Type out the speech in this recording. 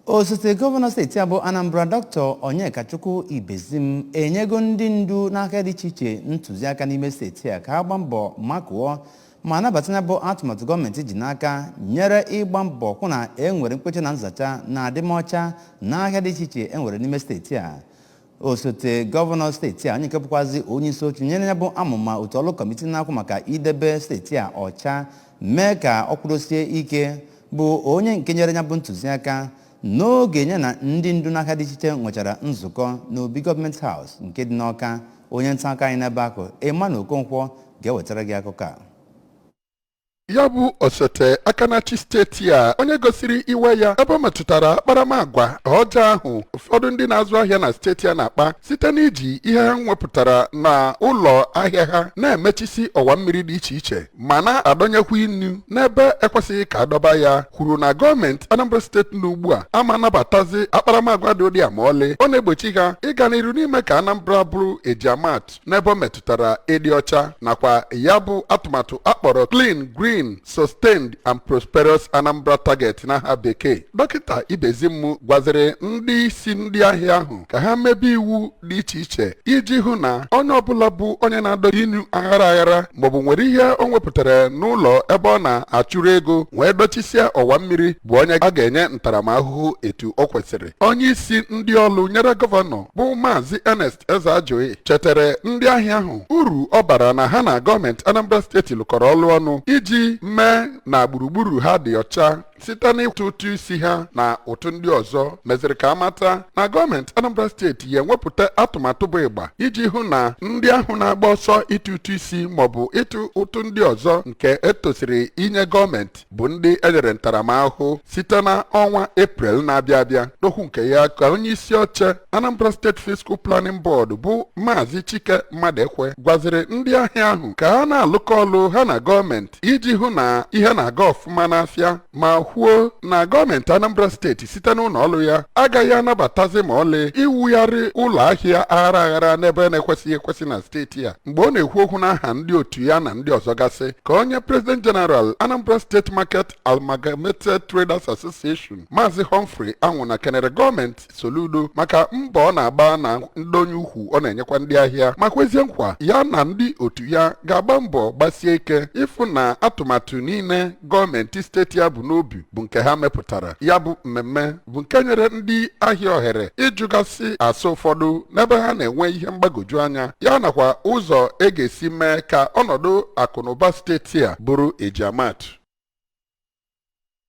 Osote Govano steeti abụ Anambra Dr. Onyekachukwu Ibezim enyego ndị ndu n'aka dị iche iche ntụziaka n'ime steeti a ka ha gbaa mbọ makụọ ma nabatanya bụ atụmatụ gọọmenti ji n'aka nyere ịgba mbọ hụ na enwere mkpecha na nzacha na adịmọcha n'ahịa dị iche iche enwere n'ime steeti a. Osote Gọvanọ steeti a onye nke bụkwazi onye isi oche nyere ya bụ amụma otu ọlụ kọmitii na-akwụ maka idebe steeti a ọcha mee ka ọ kwụdosie ike bụ onye nke nyere ya bụ ntụziaka n'oge nye na ndị ndu n'aka dị iche iche nwechara nzukọ n'obi gọọmenti haus nke dị n'Awka. Onye nta akụkọ anyị n'ebe ahụ Emmanuel Okonkwo ga-ewetara gị akụkọ a. Ya bụ osote akanachi steeti a onye gosiri iwe ya ebe ọ metụtara akparamagwa ọjọọ ahụ ụfọdụ ndị na-azụ ahịa na steeti a na-akpa site n'iji ihe ha nwepụtara na ụlọ ahịa ha na-emechisi ọwa mmiri dị iche iche ma na-adọnyekwa inu n'ebe ekwesịghị ka adọba ya, kwuru na gọọmenti Anambra steeti n'ugbu a ama nabatazi akparamagwa dị ụdị a ma ọlị. Ọ na-egbochi ha ịga n'iru n'ime ka Anambra bụrụ ejiamat n'ebe ọ metụtara ịdị ọcha nakwa ya bụ atụmatụ akpọrọ Clean, Green, Sustained and Prosperous Anambra Target n'aha bekee. Dọkịta Ibezim gwaziri ndị isi ndị ahịa ahụ ka ha mebe iwu dị iche iche iji hụ na onye ọbụla bụ onye na-adọ inu aghara maọbụ nwere ihe o nwepụtara n'ụlọ ebe ọ na-achụrụ ego wee dochisia ọwa mmiri bụ onye a ga-enye ntaramahụhụ etu o kwesịrị. Onye isi ndị ọlụ nyere gọvanọ bụ Maazị Ernest Ezeajoye chetara ndị ahịa ahụ uru ọ bara na ha na gọọmenti Anambra steeti lụkọrọ ọlụ ọnụ iji mee na gburugburu ha dị ọcha site n'ịtụ ụtụ isi ha na ụtụ ndị ọzọ meziri ka amata na gọọmenti Anambra steeti ya enwepụta atụmatụ bụ ịgba iji hụ na ndị ahụ na-agba ọsọ ịtụ ụtụ isi maọbụ ịtụ ụtụ ndị ọzọ nke etosiri inye gọọmenti bụ ndị enyere ntaramahụhụ site na ọnwa Eprel na-abịa abịa. N'okwu nke ya ka onye isi oche Anambra State Fiscal Planning Board bụ Maazị Chike Mmadụekwe gwaziri ndị ahịa ahụ ka ha na-alụkọ ọlụ ha na gọọmenti iji hụ na ihe na-aga ọfụma n'afịa ma kwuo na gọọmenti Anambra steeti site n'ụlọ ọrụ ya agaghị anabatazi ma ọlị iwugharị ụlọ ahịa aghara n'ebe na-ekwesịghị ekwesị na steeti a. Mgbe ọ na-ekwu okwu n'aha ndị otu ya na ndị ọzọ gasị ka onye President General Anambra State Market Amalgamated Traders Association Maazị Humphrey Anwụna kenere gọọmenti Soludo maka mbọ ọ na-agba na ndonye ukwu ọ na-enyekwa ndị ahịa ma kwezie nkwa ya na ndị otu ya ga-agba mbọ gbasie ike ịfụ na atụmatụ niile gọọmenti steeti ya bụ n'obi bụ nke ha mepụtara. Ya bụ mmemme bụ nke nyere ndị ahịa ohere ịjụgasị ase ụfọdụ n'ebe ha na-enwe ihe mgbagwoju anya ya nakwa ụzọ e ga-esi mee ka ọnọdụ akụnụba steeti a bụrụ ejiamat.